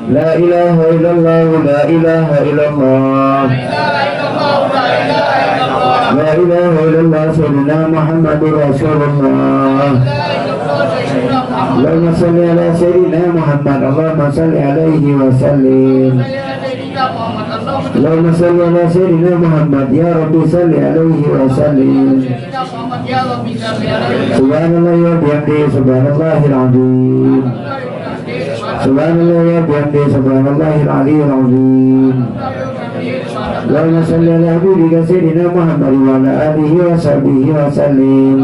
La ilaha illallah, la ilaha illallah, la ilaha illallah, sayyidina Muhammadur Rasulullah. Allahumma salli ala sayyidina Muhammad, Allahumma salli alaihi wa sallim. Allahumma salli ala sayyidina Muhammad, ya Rabbi salli alaihi wa sallim. Subhanallah wa bihamdihi, subhanallahil azim. Subhanallah wa bihamdihi, subhanallahil aliyyil azim. Allahumma salli ala habibika sayyidina Muhammad wa ala alihi wa sahbihi wa sallim.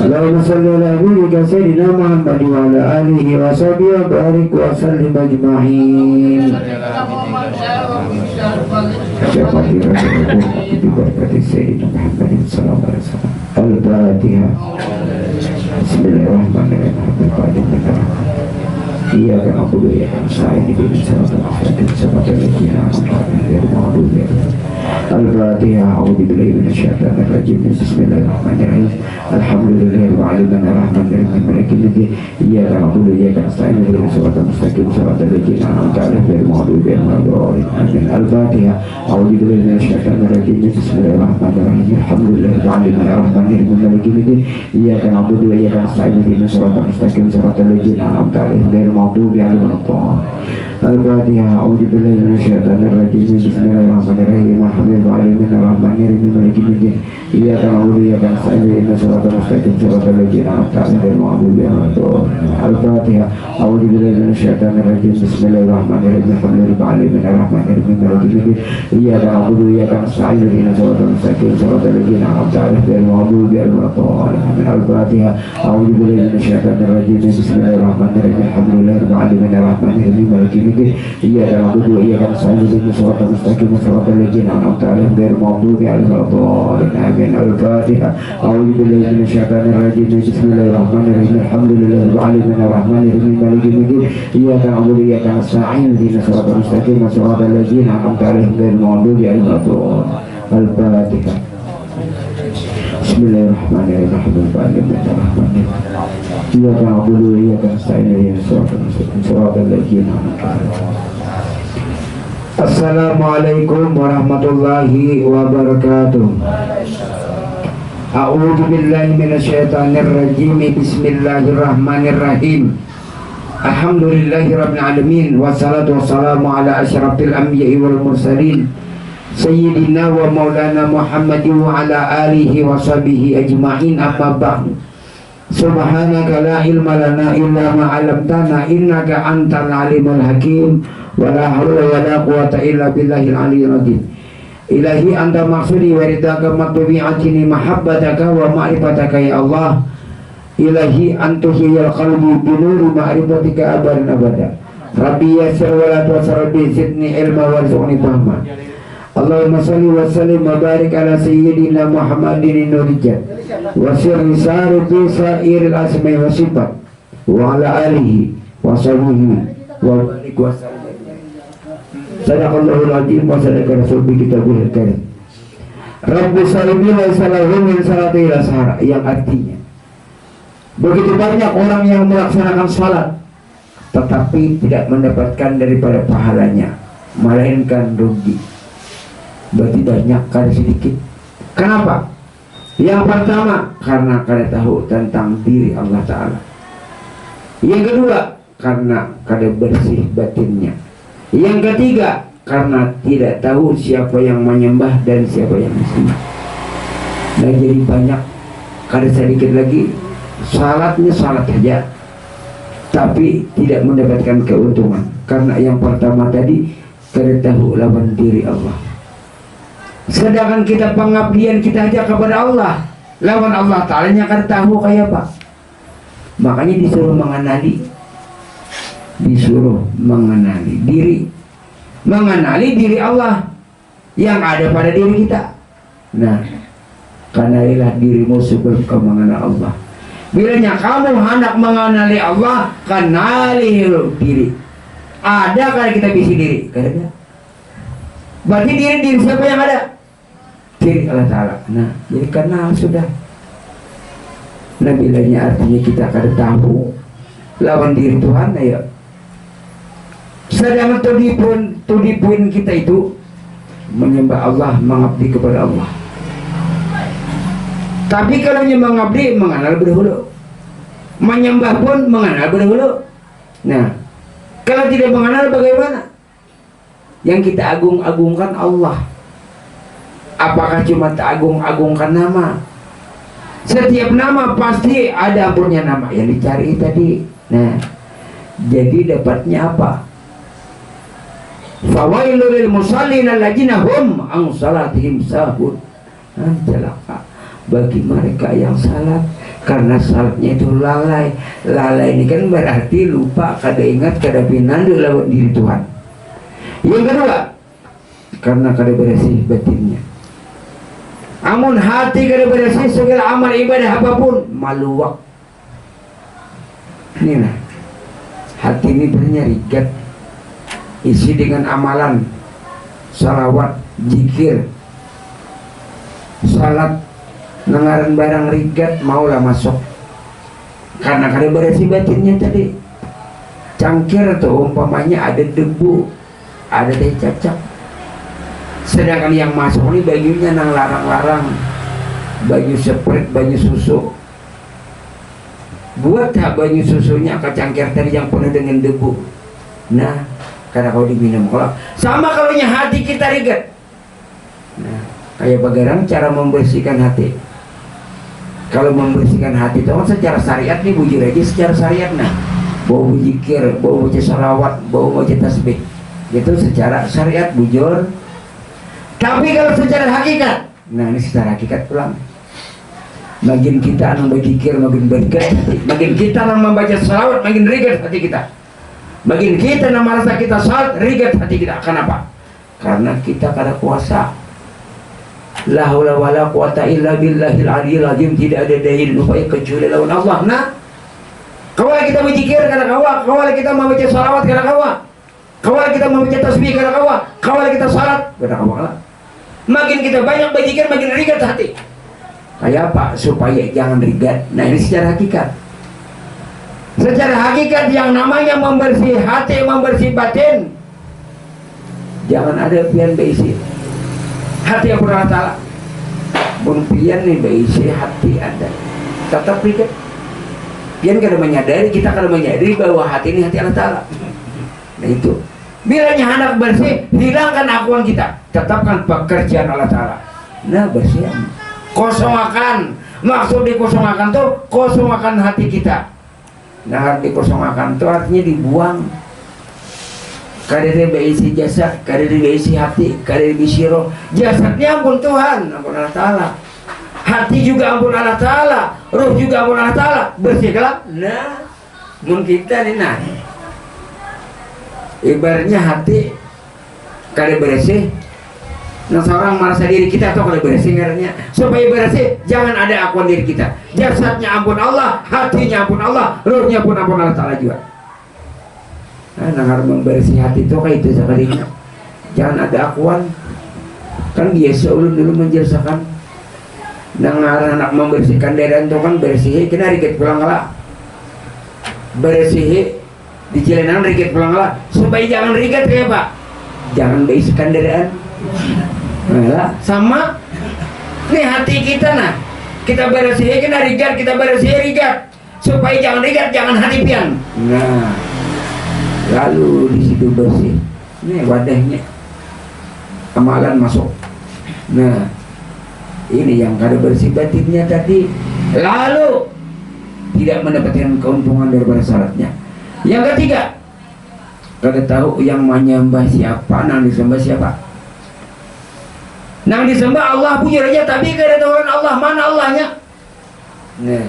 Allahumma salli ala habibika sayyidina Muhammad wa ala alihi wa sahbihi wa barik wa sallim ajma'in. Al-Fatihah. Bismillahirrahmanirrahim. Iya kan aku ya saya ini sama Al-Fatihah. A'udzubillahi minasyaitonir rajim. Bismillahirrahmanirrahim. Alhamdulillahirabbil alamin arrahmanir rahim maliki yaumiddin. Iyyaka na'budu wa iyyaka nasta'in ihdinas siratal mustaqim siratal ladzina an'amta 'alaihim ghairil maghdubi 'alaihim waladdallin. Al-Fatihah. A'udzubillahi minasyaitonir rajim. Bismillahirrahmanirrahim. Alhamdulillahirabbil alamin arrahmanir rahim maliki yaumiddin. Iyyaka na'budu wa iyyaka nasta'in ihdinas siratal mustaqim siratal ladzina an'amta 'alaihim ghairil maghdubi 'alaihim waladdallin. Al-Fatihah. A'udzubillahi minasyaitonir rajim. Bismillahirrahmanirrahim. Alhamdulillahirabbil alamin arrahmanir rahim maliki yaumiddin. Iyyaka na'budu wa iyyaka nasta'in ihdinas siratal mustaqim siratal ladzina an'amta 'alaihim ghairil maghdubi 'alaihim waladdallin. Al-Fatihah. A'udzubillahi minasyaitonir rajim. Bismillahirrahmanirrahim. Alhamdulillahirabbil alamin arrahmanir rahim maliki yaumiddin. Iyyaka na'budu wa iyyaka nasta'in ihdinas siratal mustaqim siratal ladzina an'amta 'alaihim ghairil maghdubi 'alaihim waladdallin. Al-Fatihah. A'udzubillahi minasyaitonir rajim. Bismillahirrahmanirrahim. Alhamdulillahirabbil alamin arrahmanir rahim maliki yaumiddin. Iyyaka na'budu wa iyyaka nasta'in ihdinas siratal mustaqim siratal ladzina an'amta 'alaihim ghairil maghdubi 'alaihim waladdallin. Amin. Al-Fatihah. A'udzubillahi minasyaitonir rajim. Bismillahirrahmanirrahim. Alhamdulillahirabbil alamin arrahmanir rahim maliki yaumiddin. Iyyaka na'budu wa iyyaka nasta'in ihdinas siratal mustaqim siratal ladzina an'amta 'alaihim ghairil maghdubi 'alaihim waladdallin. Al-Fatihah. Bismillahirrahmanirrahim. Alhamdulillahirabbil alamin. Iyyaka na'budu wa iyyaka nasta'in ihdinas siratal mustaqim siratal ladzina an'amta 'alaihim. Assalamualaikum warahmatullahi wabarakatuh. A'udzu billahi minasyaitonir rajim. Bismillahirrahmanirrahim. Alhamdulillahirabbil alamin wassalatu wassalamu ala asyrafil anbiya'i wal mursalin sayyidina wa maulana Muhammadin wa ala alihi wa sahbihi ajma'in. Amma ba'du. Subhanaka la ilma lana illa ma 'allamtana innaka antal alimul hakim. Wala haula wala quwata illa billahil aliyyil azim. Ilahi anta maksudi wa ridaka matbu'atini mahabbataka wa ma'rifataka ya Allah. Ilahi antuhiyal qalbi binuri ma'rifatika abadan abada. Rabbi yassir wa la tu'assir, Rabbi zidni ilma warzuqni fahma. Allahumma salli wa sallim wa barik ala sayyidina Muhammadin nurijat wa sirri sarifi sairil asma'i wa sifat wa ala alihi wa sahbihi wa barik wa sallim. Sadaqallahul azim wa sadaqa rasul bi kitabul karim. Rabbi salimi wa salahu min salati ila sahara, yang artinya begitu banyak orang yang melaksanakan salat tetapi tidak mendapatkan daripada pahalanya, melainkan rugi. Berarti banyak kada sedikit. Kenapa? Yang pertama, karena kada tahu tentang diri Allah Ta'ala. Yang kedua, karena kada bersih batinnya. Yang ketiga, karena tidak tahu siapa yang menyembah dan siapa yang disembah. Nah, jadi banyak, kada sedikit lagi salatnya salat saja, tapi tidak mendapatkan keuntungan. Karena yang pertama tadi, kada tahu lawan diri Allah. Sedangkan kita pengabdian kita aja kepada Allah, lawan Allah Ta'ala nya kada tahu kayak apa. Makanya disuruh mengenali diri, mengenali diri Allah yang ada pada diri kita. Nah, kenalilah dirimu sebelum kau mengenal Allah. Bilanya kamu hendak mengenali Allah, kenali diri. Ada kalau kita bisi diri? Kada ada. Berarti diri siapa yang ada? Diri Allah Ta'ala. Nah, jadi kenal sudah. Nah, bilanya artinya kita kada tahu lawan diri Tuhan, ya Sedangkan tudipun kita itu menyembah Allah, mengabdi kepada Allah. Tapi kalau mengabdi mengenal berhulu, menyembah pun mengenal berhulu. Nah, kalau tidak mengenal bagaimana? Yang kita agung-agungkan Allah. Apakah cuma agung-agungkan nama? Setiap nama pasti ada punya nama yang dicari tadi. Nah, jadi dapatnya apa? Fawailul lil musallin alladzina hum an salatihim sahun. Celaka bagi mereka yang salat karena salatnya itu lalai. Lalai ini kan berarti lupa, kada ingat, kada pinandu lawan diri Tuhan. Yang kedua, karena kada bersih batinnya. Amun hati kada bersih, segala amal ibadah apapun maluak. Ini nah, hati ini bernya rigat, isi dengan amalan, salawat, zikir, salat, nengaran barang rigat, maulah masuk. Karena kada bersih batinnya tadi. Cangkir tuh umpamanya ada debu, ada teh cacat. Sedangkan yang masuk ini bajunya nang larang-larang, baju sepret, baju susu. Buat tak baju susunya ke cangkir tadi yang penuh dengan debu. Nah, karena kalau diminum kolak, sama kalau hati kita rigat. Nah, kayak bagaimana cara membersihkan hati? Kalau membersihkan hati itu kan secara syariat nih, bujur aja secara syariat. Nah, bau zikir, bau baca salawat, bau baca tasbih, itu secara syariat bujur. Tapi kalau secara hakikat, nah ini secara hakikat pulang. Makin kita yang berzikir makin berikat hati, makin kita yang membaca salawat makin rigat hati kita, makin kita yang merasa kita salat rigat hati kita. Kenapa? Karena kita kada kuasa. La haula wala quwata illa billahil aliyil azim. Tidak ada daya dan upaya kecuali lawan Allah. Nah, kawal kita berzikir kada kawa, kawal kita membaca salawat kada kawa, kawal kita membaca tasbih kada kawa, kawal kita salat kada kawa. Makin kita banyak berzikir makin rigat hati. Kayak apa? Supaya jangan rigat. Nah, ini secara hakikat. Secara hakikat yang namanya membersih hati, membersih batin, jangan ada pian beisi hati yang Allah Ta'ala. Bun pian nih beisi hati ada tetap rigat. Pian kada menyadari, kita kada menyadari bahwa hati ini hati Allah Ta'ala. Nah itu, bilanya hendak bersih, hilangkan akuan kita, tetapkan pekerjaan Allah Ta'ala. Nah bersih, kosongkan. Maksud dikosongkan tuh kosongkan hati kita. Nah dikosongkan tuh artinya dibuang. Kadang berisi jasad, kadang berisi hati, kadang berisi roh. Jasadnya ampun Tuhan, ampun Allah Ta'ala. Hati juga ampun Allah Ta'ala, roh juga ampun Allah Ta'ala. Bersihlah. Nah, mungkin kita nih nah, ibaratnya hati kadang bersih. Nah seorang merasa diri kita atau kada bersih ngaranya. Supaya bersih jangan ada akuan diri kita. Jasadnya ampun Allah, hatinya ampun Allah, rohnya pun ampun Allah Ta'ala juga. Nah harus membersih hati itu kayak itu sekalinya. Jangan ada akuan. Kan biasa ulun dulu menjelaskan anak membersihkan daerah itu kan bersih kena riget pulang lah. Bersih di jalanan riget pulang lah. Supaya jangan riget kayak Pak. Jangan bersihkan daerah. Nah, sama nih hati kita nah, kita bersih kena rigat, kita bersih rigat supaya jangan rigat, jangan hati pian. Nah, lalu di situ bersih, ini wadahnya amalan masuk. Nah, ini yang kada bersih batinnya tadi, lalu tidak mendapatkan keuntungan daripada syaratnya. Yang ketiga, kada tahu yang menyembah siapa, nang disembah siapa. Nang disembah Allah punya aja, tapi kada tahu Allah mana Allahnya. Nah,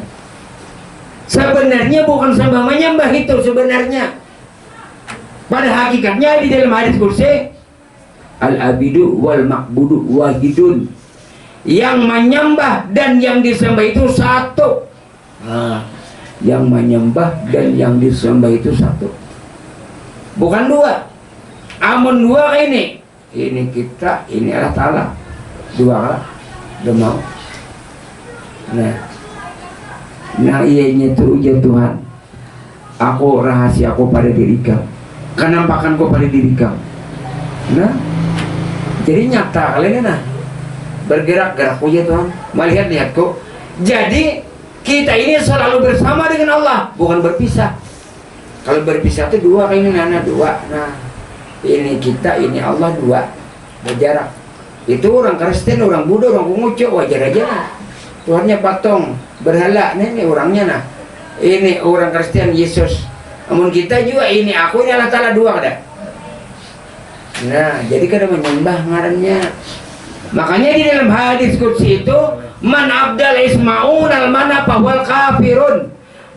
sebenarnya bukan sembah menyembah itu sebenarnya. Pada hakikatnya di dalam hadis kursi, al-abidu wal ma'budu wahidun. Yang menyembah dan yang disembah itu satu. Nah, yang menyembah dan yang disembah itu satu. Bukan dua. Amun dua ini kita, ini Allah Ta'ala. Dua lah, demau. Nah ianya itu ujian Tuhan. Aku rahasia aku pada diri kau. kenampakanku pada diri kamu. Nah, jadi nyata kalian nah bergerak-gerakku ya Tuhan, melihat-lihatku. Jadi kita ini selalu bersama dengan Allah, bukan berpisah. Kalau berpisah itu dua, kayak ini Nana dua. Nah, ini kita, ini Allah dua, berjarak. Itu orang Kristen, orang Buddha, orang Konghucu, wajar aja nah. Tuhannya patung, berhala, ini orangnya nah. Ini orang Kristen, Yesus. Namun kita juga ini, aku ini Allah Ta'ala dua kada. Nah, jadi kada menyembah ngarannya. Makanya di dalam hadis qudsi itu, man abdal isma'un al-mana fahwal kafirun.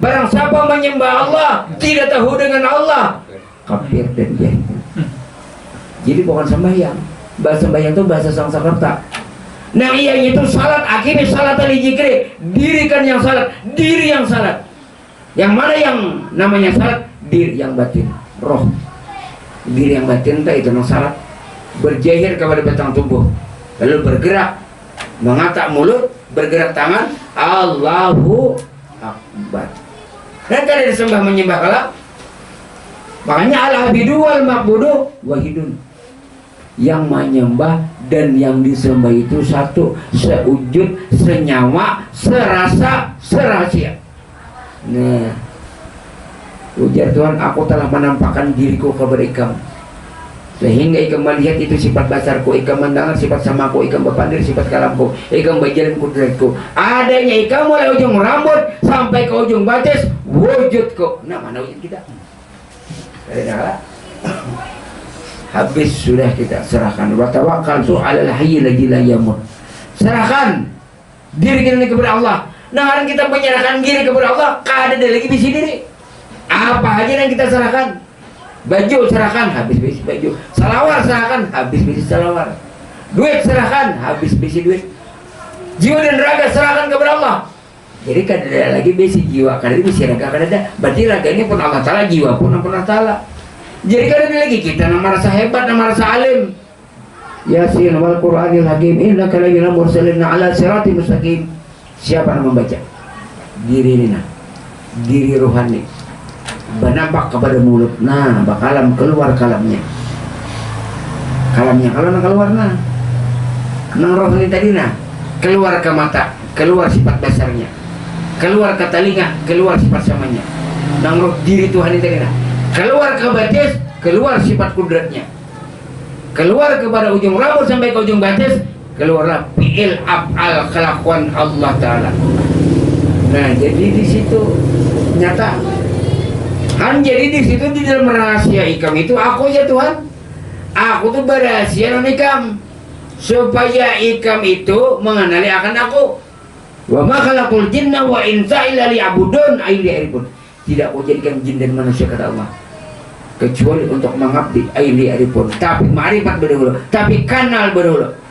Barang siapa menyembah Allah, tidak tahu dengan Allah, kafir dan jahil. Jadi bukan sembahyang. Bahasa sembahyang itu bahasa Sanskerta. Nah iya itu salat, akhirnya salat al-jikri, dirikan yang salat, diri yang salat. Yang mana yang namanya salat? Diri yang batin, roh. Diri yang batin itu yang salat, berjahir kepada batang tubuh, lalu bergerak, mengatak mulut, bergerak tangan, Allahu Akbar. Dan kada disembah menyembah kalah. Makanya al-abidu wal ma'budu wahidun. Yang menyembah dan yang disembah itu satu, sewujud, senyawa, serasa, serahasia. Nah, ujar Tuhan, aku telah menampakkan diriku kepada ikam, sehingga ikam melihat itu sifat basarku, ikam mendengar sifat samaku, ikam berpandir sifat kalamku, ikam berjalan kudratku. Adanya ikam mulai ujung rambut sampai ke ujung batis, wujudku. Nah, mana wujud kita? Ada habis sudah kita serahkan. Wa tawakkaltu 'alal hayyil ladzi la yamut. Serahkan diri kita kepada Allah. Nah, hari kita menyerahkan diri kepada Allah, kada ada lagi bisi diri. Apa aja yang kita serahkan? Baju serahkan, habis bisi baju. Salawar serahkan, habis bisi salawar. Duit serahkan, habis bisi duit. Jiwa dan raga serahkan kepada Allah. Jadi kada ada lagi bisi jiwa, kada ada bisi raga, kada ada. Berarti raga ini pun Allah Ta'ala, jiwa pun Allah Ta'ala. Jadi kada ada lagi kita yang merasa hebat, yang merasa alim. Yasin wal Qur'anil Hakim, innaka laminal mursalin ala siratim mustaqim. Siapa yang membaca? Diri ini nah, diri rohani. Bernampak kepada mulut. Nah, bakalam keluar kalamnya. Kalamnya kalau nak keluar nah, nang rohani tadi nah, keluar ke mata, keluar sifat dasarnya, keluar ke telinga, keluar sifat samanya. Nang roh diri Tuhan ini tadi nah, keluar ke batis, keluar sifat kudratnya, keluar kepada ujung rambut sampai ke ujung batis, keluarlah fi'il af'al kelakuan Allah Ta'ala. Nah, jadi di situ nyata kan, jadi di situ di dalam rahasia ikam itu aku ya Tuhan, aku tuh berahasia non ikam, supaya ikam itu mengenali akan aku. Wa ma khalaqul jinna wa insa illa liya'budun ayyaribun. Tidak aku jadikan jin dan manusia kata Allah kecuali untuk mengabdi ayyaribun. Tapi ma'rifat berdahulu, tapi kanal berdahulu.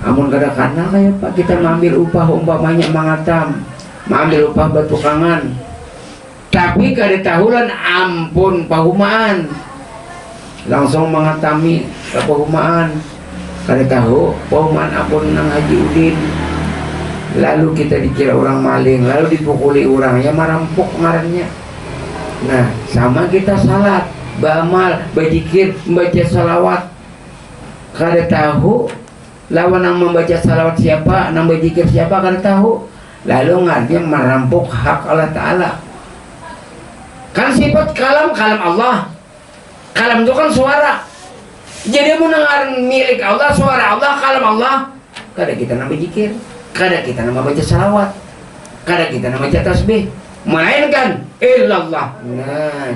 Amun kada kanal kayak Pak, kita mengambil upah umpamanya mangatam, mengambil upah batukangan, tapi kada tahulan ampun pahumaan, langsung mengatami pahumaan, kada tahu pahumaan ampun nang Haji Udin, lalu kita dikira orang maling, lalu dipukuli orang, ya marampok ngarannya. Nah, sama kita salat, beramal, berzikir, membaca salawat, kada tahu lawan yang membaca salawat siapa, yang berzikir siapa, kada tahu. Lalu ngarnya merampok hak Allah Ta'ala. Kan sifat kalam, kalam Allah. Kalam itu kan suara. Jadi mendengar milik Allah, suara Allah, kalam Allah. Kada kita nama berzikir, kada kita nama baca salawat, kada kita nama baca tasbih, melainkan illallah. Nah,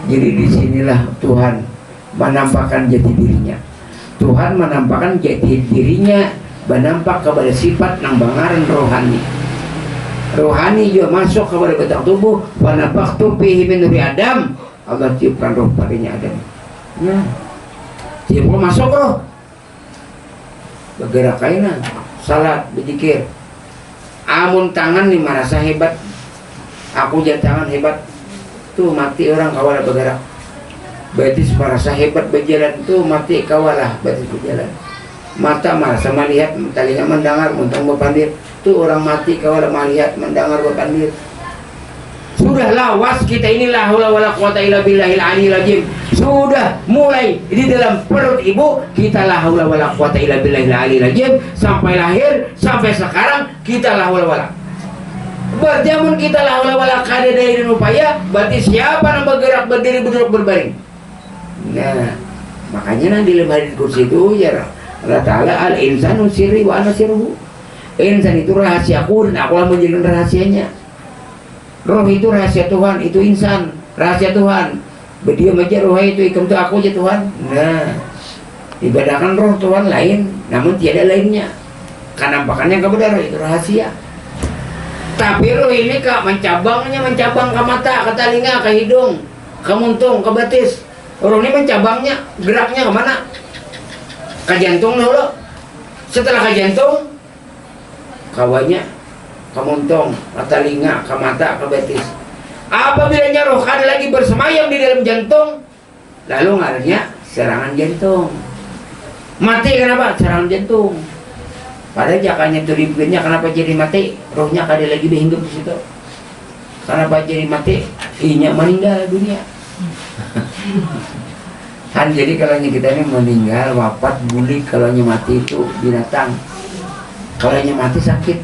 jadi disinilah Tuhan menampakkan jati dirinya. Tuhan menampakkan jati dirinya, menampak kepada sifat nang bangaran rohani. Rohani juga masuk kepada batang tubuh. Wa nafakhtu fihi min nuri Adam. Allah tiupkan roh padanya Adam. Nah, tiap masuk roh. Bergerak kaina, salat, berzikir. Amun tangan nih merasa hebat, aku jangan tangan hebat, tuh mati orang kawalah bergerak. Batis merasa hebat berjalan, tuh mati kawalah batis berjalan. Mata merasa melihat, telinga mendengar, muntang berpandir, tuh orang mati kawalah melihat, mendengar, berpandir. Sudah lawas kita ini, la haula wala quwata illa billahil aliyil azim. Sudah mulai di dalam perut ibu kita la haula wala quwata illa billahil aliyil azim, sampai lahir sampai sekarang kita la haula wala. Berjamun kita la haula wala kada daya dan upaya, berarti siapa yang bergerak, berdiri, duduk, berbaring. Nah, makanya nanti dalam hadis kursi itu ya Allah Ta'ala, al insanu sirri wa ana sirruhu. Insan itu rahasiaku dan aku menjadikan rahasianya. Roh itu rahasia Tuhan, itu insan, rahasia Tuhan. Berdiam aja roh itu, ikam itu aku aja Tuhan. Nah, ibadahkan roh Tuhan lain, namun tiada lainnya. Karena nampakannya kepada roh itu rahasia. Tapi roh ini kak mencabangnya, mencabang ke mata, ke telinga, ke hidung, ke muntung, ke betis. Roh ini mencabangnya, geraknya kemana? Ke jantung dulu. Setelah ke jantung, kawanya ke muntung, ke telinga, ke mata, ke betis. Apabila roh ada lagi bersemayam di dalam jantung, lalu ngaruhnya serangan jantung. Mati kenapa? Serangan jantung. Padahal jakannya itu dibikinnya, kenapa jadi mati? Rohnya ada lagi berhinggap di situ. Kenapa jadi mati? Inya meninggal dunia. Kan jadi kalau kita ini meninggal, wafat, bulik, kalau mati itu binatang. Kalau mati sakit.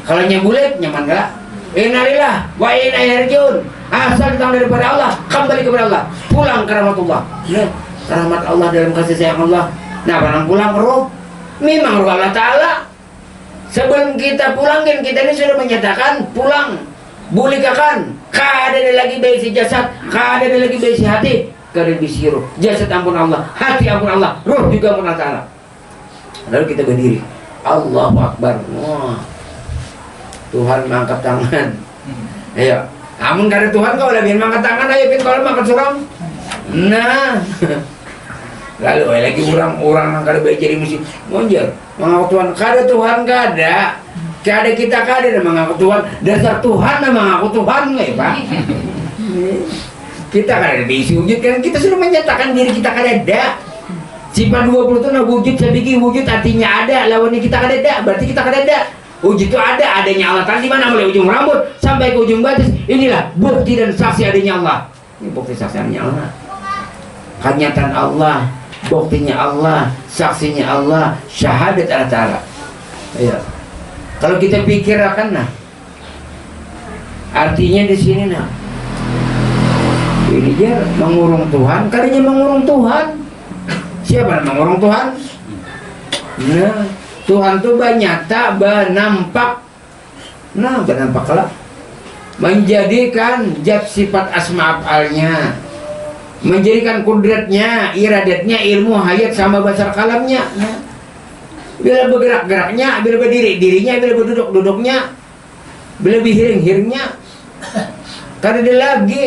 Kalau bulik nyaman gak? Innalillah wa inna ilaihi rajiun. Asal datang daripada Allah, kembali kepada Allah, pulang ke rahmatullah. Nah, rahmat Allah dalam kasih sayang Allah. Nah, barang pulang roh, memang roh Allah Ta'ala. Sebelum kita pulangin, kita ini sudah menyatakan pulang, bulikakan, kada lagi baisi jasad, kada lagi baisi hati, kada baisi roh. Jasad ampun Allah, hati ampun Allah, roh juga ampun Allah Ta'ala. Lalu kita berdiri, Allahu Akbar. Wah, Tuhan mengangkat tangan. Ayo, amun kada Tuhan kau lebih mengangkat tangan, ayo pin kalau mengangkat suram. Nah, lalu lagi orang-orang yang kada baik jadi musik monjer mengaku Tuhan, kada Tuhan kada, kada kita kada mengaku Tuhan, dasar Tuhan mengaku Tuhan nggak Pak? Kita kada diisi wujud kan, kita sudah menyatakan diri kita kada ada. Sifat 20 itu nah wujud, saya bikin wujud artinya ada, lawannya kita kada ada, berarti kita kada ada. Wujud itu ada, adanya Allah Ta'ala di mana? Mulai ujung rambut sampai ke ujung batis. Inilah bukti dan saksi adanya Allah. Ini bukti saksi adanya Allah. Kenyataan Allah, buktinya Allah, saksinya Allah, syahadat Allah Ta'ala. Ayo. Kalau kita pikirkan nah, artinya di sini nah, ini dia mengurung Tuhan, kalinya mengurung Tuhan. Siapa yang mengurung Tuhan? Nah, Tuhan itu banyata, benampak. Nah, benampaklah menjadikan zat sifat asma af'alnya, menjadikan kudratnya, iradatnya, ilmu hayat sama basar kalamnya. Nah, bila bergerak-geraknya, bila berdiri dirinya, bila berduduk-duduknya, bila berhiring-hiringnya. Karena dia lagi.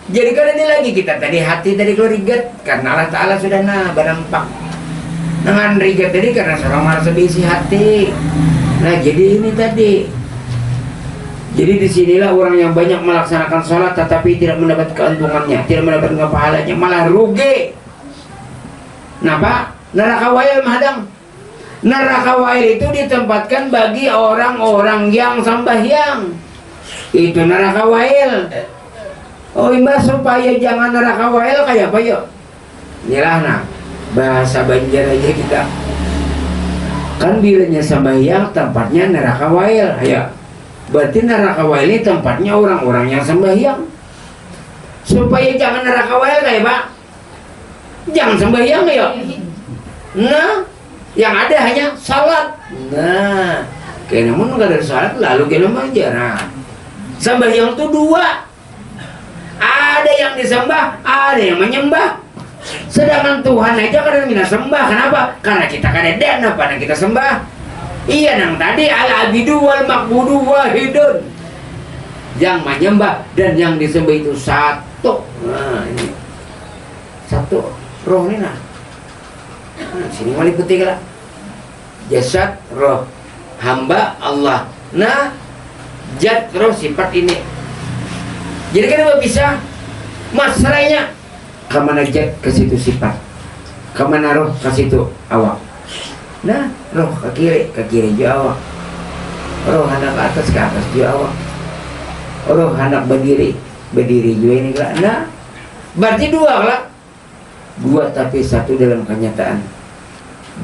Jadi karena dia lagi kita tadi hati tadi keluar rigat karena Allah Ta'ala sudah bernampak. Dengan rigat tadi karena seorang merasa diisi hati. Nah jadi ini tadi. Jadi disinilah orang yang banyak melaksanakan sholat tetapi tidak mendapat keuntungannya, tidak mendapat pahalanya, malah rugi. Kenapa? Neraka wail mahadang. Neraka wail itu ditempatkan bagi orang-orang yang sembahyang. Itu neraka wail. Oh Mbak, supaya jangan neraka wail kayak apa yuk? Inilah nah, bahasa Banjar aja kita. Kan bilanya sembahyang tempatnya neraka wail. Ayo. Berarti neraka wail ini tempatnya orang-orang yang sembahyang. Supaya jangan neraka wail kayak Pak, jangan sembahyang ya. Nah, yang ada hanya salat. Nah, kayaknya mun nggak ada salat lalu kena manja. Nah, sembahyang itu dua. Ada yang disembah, ada yang menyembah. Sedangkan Tuhan aja kadang kita sembah. Kenapa? Karena kita kada dana pada kita sembah. Iya nang tadi al-abidu wal makbudu wahidun. Yang menyembah dan yang disembah itu satu. Nah ini satu roh ini nah. Sini mali putih lah. Jasad roh hamba Allah. Nah jad roh sifat ini. Jadi kenapa bisa masranya kemana jad ke situ sifat, kemana roh ke situ awak. Nah roh ke kiri juga awak, roh hendak ke atas juga awak, roh hendak berdiri juga ini lah. Nah, berarti dua lah. Dua tapi satu dalam kenyataan.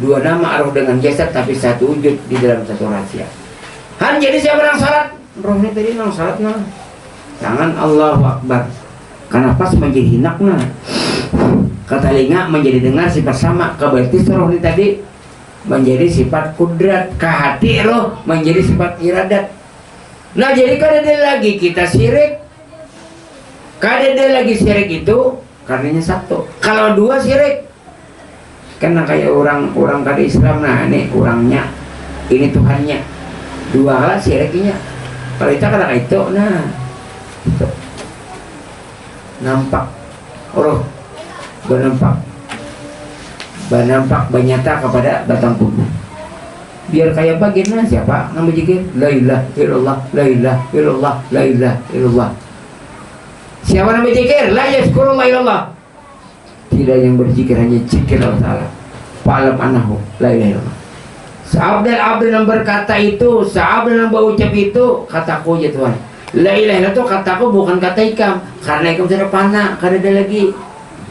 Dua nama roh dengan jasad tapi satu wujud di dalam satu rahasia. Han jadi siapa yang salat? Rohnya tadi yang salat nah. Tangan Allahu Akbar. Karena pas menjadi hinakna. Katalinga menjadi dengar sifat sama. Keberarti roh ini tadi menjadi sifat kudrat. Kehati roh menjadi sifat iradat. Nah jadi kada lagi kita syirik. Kada lagi syirik itu karenanya satu. Kalau dua syirik, karena kayak orang kada Islam, nah ini orangnya, ini Tuhannya, dua lah syiriknya. Kalau kita kada itu, nah itu nampak, bernampak bernyata kepada batang tubuh. Biar kayak bagaimana siapa nama jikir la ilaha illallah, la ilaha illallah, la ilaha illallah. Siapa nama zikir? La yazkurullah illallah. Tidak yang berzikir hanya zikir Allah Ta'ala. Fa'alam anahu la ilaha illallah. Seabdal yang berkata itu, seabdal yang berucap itu, kataku ya Tuhan. La ilaha illallah itu kataku bukan kata ikam. Karena ikam sudah panah, karena ada lagi.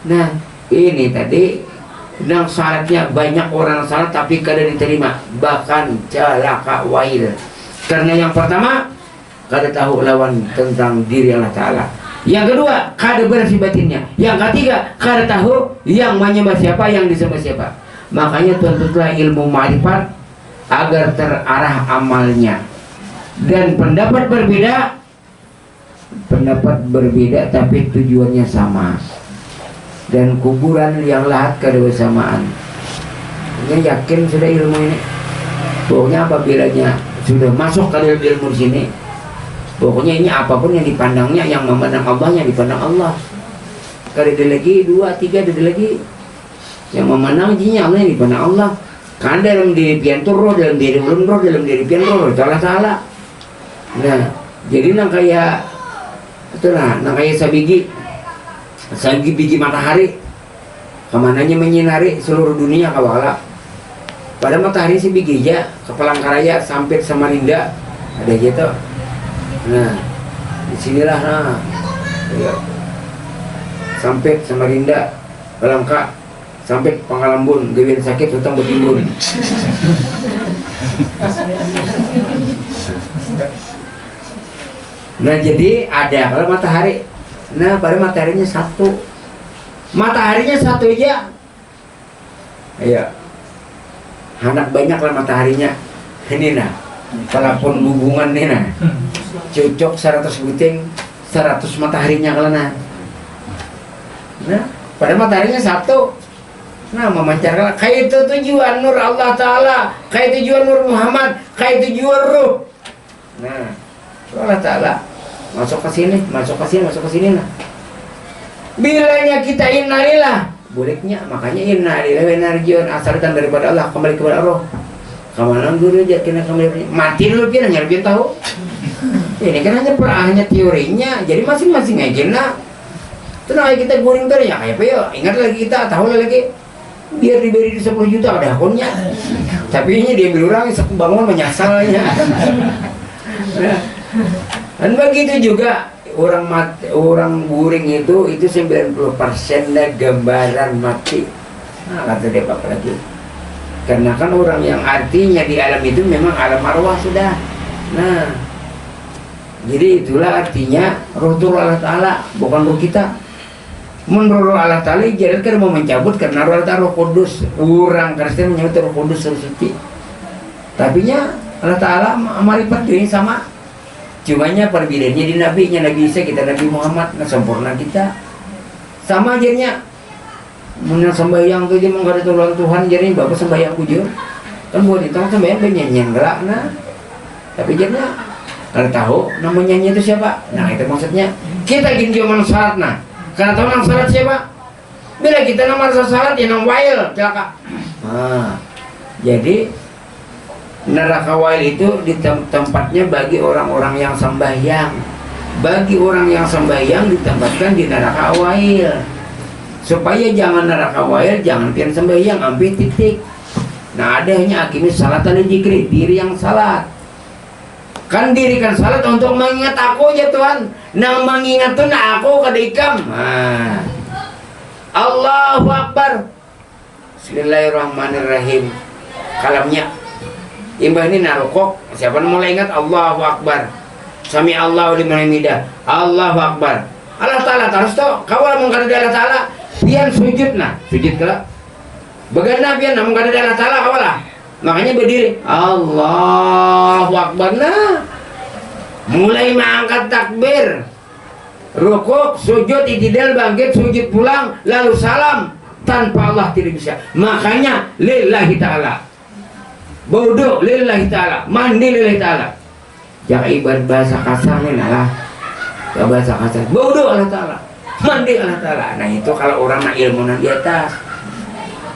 Nah, ini tadi yang syaratnya banyak orang salat tapi kada diterima. Bahkan celaka wail. Karena yang pertama, kada tahu lawan tentang diri Allah Ta'ala. Yang kedua, kada bersih batinnya. Yang ketiga, kada tahu yang menyembah siapa, yang disembah siapa. Makanya tuntutlah ilmu ma'rifat agar terarah amalnya. Dan pendapat berbeda tapi tujuannya sama. Dan kuburan yang lahat kada bersamaan. Ini yakin sudah ilmu ini. Pokoknya apabila sudah masuk ke dalam ilmu di sini, pokoknya ini apapun yang dipandangnya, yang memandang Allah, yang dipandang Allah. Kada ada lagi, dua, tiga, ada lagi. Yang memandang jinya Allah, yang dipandang Allah. Kan dalam diri pian tu roh, dalam diri ulun roh, dalam diri pian roh, salah. Nah, jadi nang kayak itulah, nang kayak sabigi biji matahari, kemananya menyinari seluruh dunia kawala. Pada matahari si biji aja ke Palangkaraya sampai Samarinda ada gitu. Nah, disinilah nah, ya. Sampai Samarinda, Palangka, sampai Pangalambun, gawin sakit hutang betimbun. Nah jadi ada kalau matahari. Nah pada mataharinya satu. Mataharinya satu aja. Ayo. Anak banyak lah mataharinya. Ini nah. Walaupun hubungan nih nah. Cocok 100 buting 100 mataharinya kalau nah. Nah pada mataharinya satu. Nah memancarkan kayak itu tujuan nur Allah Ta'ala, kayak tujuan nur Muhammad, kayak tujuan ruh. Nah Allah Ta'ala masuk ke sini nah. Bilanya kita innalillah bolehnya, makanya innalillah wa inna ilaihi raji'un, asal datang daripada Allah kembali kepada roh. Kemana dulu aja kena kembali mati dulu pian hanya lebih tahu. Ini kan hanya teorinya, jadi masing-masing aja nah. Tenang kita guring terus ya kayak apa ya, ingat lagi kita tahu lagi biar diberi 10 juta ada akunnya. Tapi ini dia ambil orang bangun menyasalnya. Dan begitu juga orang guring itu 90% gambaran mati. Nah kata dia apa lagi? Karena kan orang yang artinya di alam itu memang alam arwah sudah. Nah jadi itulah artinya roh Allah Ta'ala bukan roh kita. Menurut Allah Ta'ala jadi kan mau mencabut karena Allah Ta'ala roh kudus. Orang Kristen menyebut roh kudus roh suci. Tapi Allah Ta'ala marifat ini sama. Cumanya perbedaannya di nabinya, Nabi Isa kita Nabi Muhammad, nah sempurna kita sama aja. Menang sembahyang tuh dia menghadap Tuhan jadi bapak sembahyang bujur kan buat itu sembahyang bernyanyian gerak nah. Tapi jadinya kalau tahu nama nyanyi itu siapa, nah itu maksudnya kita gini cuma salat nah. Karena tahu nang salat siapa, bila kita nama salat ya nang wail celaka. Nah jadi neraka wail itu di tempatnya bagi orang-orang yang sembahyang. Bagi orang yang sembahyang ditempatkan di neraka wail. Supaya jangan neraka wail, jangan pian sembahyang, ambil titik. Nah ada hanya akimis salat dan zikri, diri yang salat. Kan dirikan salat untuk mengingat aku aja Tuhan. Nang mengingat tuh na aku kadikam. Nah. Allahu Akbar. Bismillahirrahmanirrahim. Kalamnya. Imbah ini narukok. Siapa yang mulai ingat Allahu Akbar. Sami Allahu liman hamidah. Allahu Akbar. Allah Ta'ala terus tuh. Kawal mengkata Allah Ta'ala. Pian sujud nah. Sujud kelak. Bagana pian namun kata Allah Ta'ala kawalah. Makanya berdiri. Allahu Akbar. Nah. Mulai mengangkat takbir. Rukuk, sujud, itidal, bangkit, sujud pulang, lalu salam. Tanpa Allah tidak bisa. Makanya lillahi ta'ala. Bodoh lillahi ta'ala. Mandi lillahi ta'ala. Jangan ibarat bahasa kasarnya lah. Ya bahasa kasar. Bodoh Allah ta'ala. Mandi Allah ta'ala. Nah itu kalau orang nak ilmu di atas.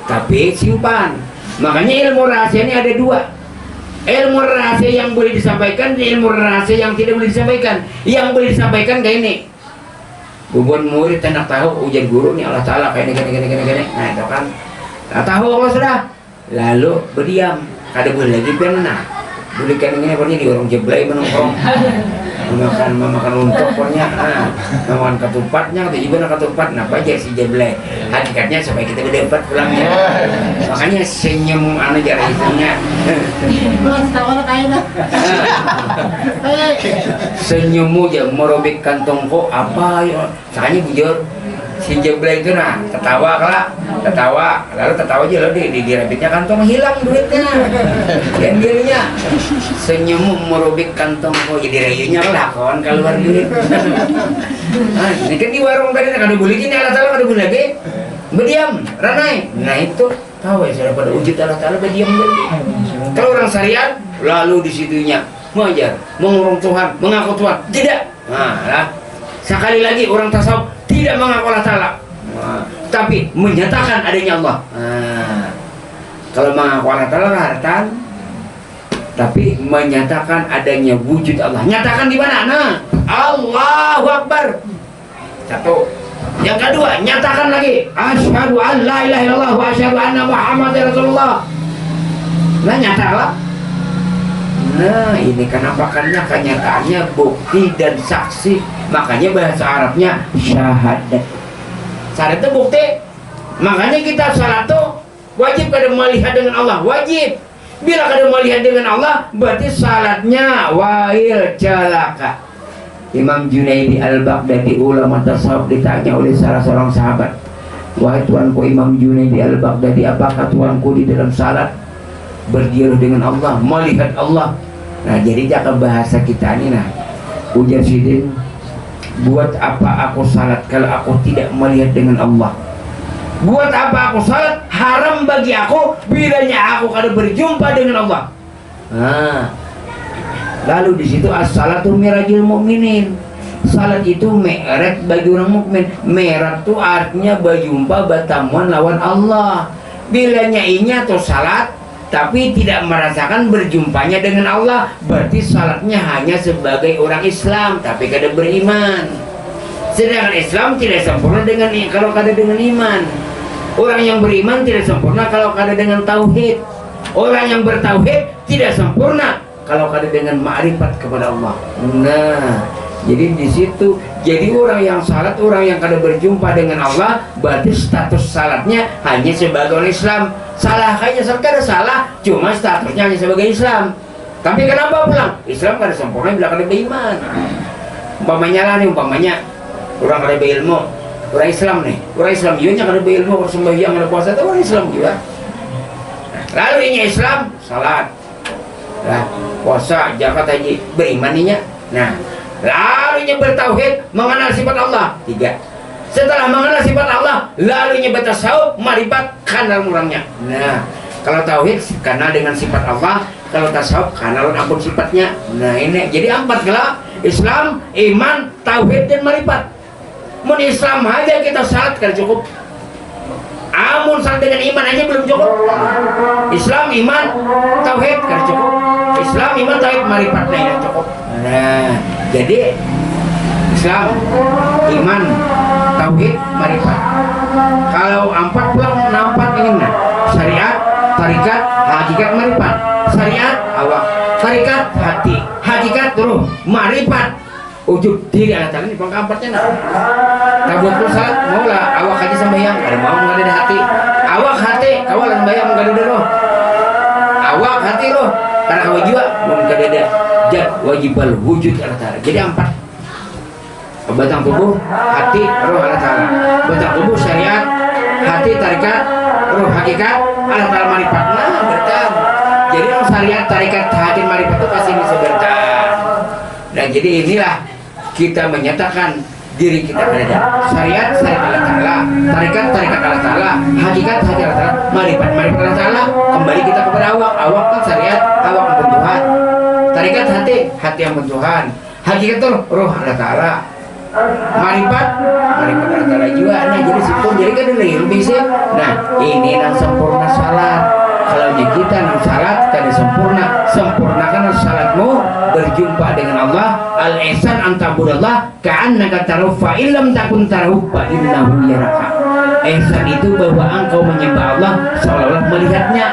Tapi simpan. Makanya ilmu rahasia ini ada dua. Ilmu rahasia yang boleh disampaikan, ilmu rahasia yang tidak boleh disampaikan. Yang boleh disampaikan kayak ini. Bubun murid tak tahu ujian guru nih Allah Ta'ala kayak gini. Nah itu kan tak tahu Allah sudah. Lalu berdiam. Kada boleh lagi pernah. Boleh kan ini pokoknya di orang jeblay menongkrong. Memakan untuk pokoknya. Memakan ketupatnya atau ibu nak ketupat. Napa aja si jeblay. Hakikatnya supaya kita berdebat pulangnya. Makanya senyum anak jarang itunya. Senyummu aja merobek kantongku apa ya? Sakanya bujur. Si jeblay itu nah ketawa kelak, ketawa lalu ketawa aja lalu di rabitnya kantong hilang duitnya dan dirinya senyummu merobek kantongku jadi rayunya lah kawan keluar duit. Nah, ini kan di warung tadi kada boleh gini Allah Ta'ala kada boleh lagi berdiam ranai. Nah itu tahu ya sudah pada wujud Allah Ta'ala berdiam lagi. Kalau orang syariat lalu di situnya mengajar mengurung Tuhan mengaku Tuhan tidak. Nah lah. Sekali lagi orang tasawuf tidak mengaku Allah Ta'ala, tapi menyatakan adanya Allah. Kalau mengaku Allah Ta'ala hartan, tapi menyatakan adanya wujud Allah. Nyatakan di mana? Nah, Allahu Akbar. Satu. Yang kedua, nyatakan lagi. Asyhadu an la ilaha illallah wa asyhadu anna Muhammadar Rasulullah. Nah, nyatalah. Nah, ini kenapa karena kenyataannya bukti dan saksi. Makanya bahasa Arabnya syahadat. Syahadat itu bukti. Makanya kita salat tuh wajib kada melihat dengan Allah, wajib. Bila kada melihat dengan Allah, berarti salatnya wahil celaka. Imam Junaidi Al-Baghdadi ulama tasawuf ditanya oleh salah seorang sahabat, wahai tuanku Imam Junaidi Al-Baghdadi, apakah tuanku di dalam salat berdialog dengan Allah, melihat Allah? Nah jadi jaga bahasa kita ini nah. Ujar Sidin, buat apa aku salat kalau aku tidak melihat dengan Allah? Buat apa aku salat? Haram bagi aku bilanya aku kada berjumpa dengan Allah. Nah, lalu di situ as-salatu mirajul mukminin. Salat itu mi'raj bagi orang mukmin. Mi'raj itu artinya berjumpa bertemuan lawan Allah. Bilanya ini atau salat tapi tidak merasakan berjumpanya dengan Allah, berarti salatnya hanya sebagai orang Islam tapi kada beriman. Sedangkan Islam tidak sempurna dengan kalau kada dengan iman. Orang yang beriman tidak sempurna kalau kada dengan tauhid. Orang yang bertauhid tidak sempurna kalau kada dengan ma'rifat kepada Allah. Nah, jadi di situ, jadi orang yang salat, orang yang kada berjumpa dengan Allah, berarti status salatnya hanya sebagai orang Islam. Salah kayaknya kada salah, cuma statusnya hanya sebagai Islam. Tapi kenapa pulang? Islam kada sempurna bila kada beriman. Umpamanya lah nih, umpamanya orang kada berilmu, orang Islam nih, orang Islam juga kada berilmu, orang sembahyang, kada puasa itu orang Islam juga. Lalu ini Islam, salat, lah, puasa, zakat, haji, beriman ininya. Nah, lalu ini bertauhid, mengenal sifat Allah, 3. Setelah mengenal sifat Allah, lalu ini bertasawuf, marifat, kenal orangnya. Nah, kalau tauhid kenal dengan sifat Allah, kalau tasawuf kenal ampun sifatnya. Nah ini jadi 4 kelak: Islam, iman, tauhid dan marifat. Mun Islam aja kita salat kan cukup. Amun salat dengan iman aja belum cukup. Islam, iman, tauhid kan cukup. Islam, iman, tauhid, marifat nah cukup. Nah, jadi Islam, iman, tauhid, marifat. Kalau 4 pulang, 4 ini nah. Syariat, tarikat, hakikat, marifat. Syariat, awak. Tarikat, hati. Hakikat, roh marifat ujub diri Allah Ta'ala ini pangkampatnya nah tabut lu salat mau lah awak haji sembahyang ada mau nggak ada hati awak hati kawalan bayang nggak ada roh awak hati roh karena kau jiwa mau nggak ada jad wajibal wujud Allah Ta'ala jadi 4 batang tubuh hati roh Allah Ta'ala batang tubuh syariat hati tarikat roh hakikat Allah Ta'ala marifat nah bertahan jadi yang syariat tarikat hati marifat itu pasti bisa bertahan dan jadi inilah kita menyatakan diri kita berada syariat Allah Ta'ala tarikat Allah Ta'ala hakikat Allah Ta'ala marifat Allah Ta'ala kembali kita kepada awak kan syariat awak yang Tuhan tarikat hati yang Tuhan hakikat itu roh Allah Ta'ala marifat Allah Ta'ala juga nah jadi simpul jadi kan lebih sih nah ini yang sempurna salat kalau kita nang salat kada sempurnakan salatmu berjumpa dengan Allah al-ihsan antabudallah ka'annaka tarahu fa illam takun tarahu fa innahu yaraka ihsan itu bahwa engkau menyembah Allah seolah-olah melihatnya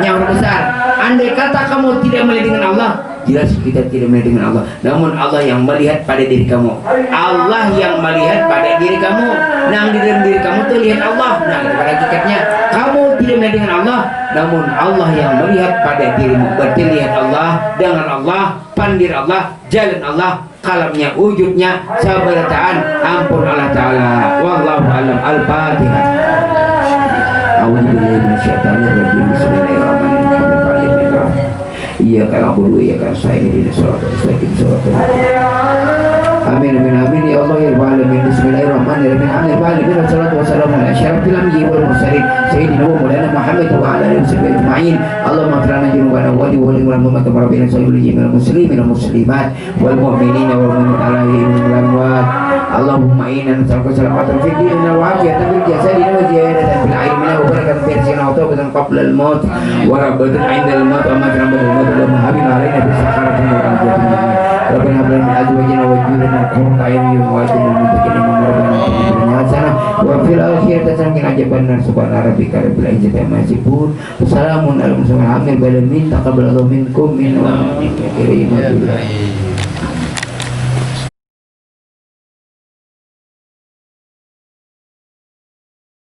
yang besar andai kata kamu tidak melihat dengan Allah jelas kita tidak melihat dengan Allah namun Allah yang melihat pada diri kamu Allah yang melihat pada diri kamu nah di dalam diri kamu tuh lihat Allah nah pada hakikatnya kamu tidak melihat dengan Allah namun Allah yang melihat pada dirimu berarti lihat Allah dengan Allah pandir Allah jalan Allah kalamnya wujudnya sabarataan ampun Allah Ta'ala wallahu alam al-fatihah a'udzubillahi minasyaitonir rajim bismillahirrahmanirrahim iyyaka na'budu wa iyyaka nasta'in ihdinas siratal mustaqim siratal amin amin amin ya Allah ya rabbal alamin bismillahirrahmanirrahim alhamdulillahi wassalatu wassalamu ala asyrafil anbiya'i wal mursalin sayyidina wa maulana Muhammad wa ala alihi wasahbihi ajma'in Allahumma ighfir lana dzunubana wa li muhammad wa rabbina sallallahu alaihi muslimin wal muslimat wal mu'minina wal mu'minat ala wal amwat Allahumma inna nas'aluka salamatan fid dinina wa afiyatan fil jasadina wa ziyadatan fil ilmina wa barakatan fil rizqina wa tawbatan qabla al maut wa rahmatan 'inda al maut wa maghfiratan ba'da al maut wa mahabin alaina bis sakharatin wa al-jannah rabbana hab lana min azwajina wa dhurriyyatina qurrata a'yunin waj'alna lil muttaqina imama hasanah wa fil akhirati hasanah ajaban subhana rabbika rabbil izzati amma yasifun wassalamun alal mursalin alhamdulillahi taqabbalallahu minkum min wa minkum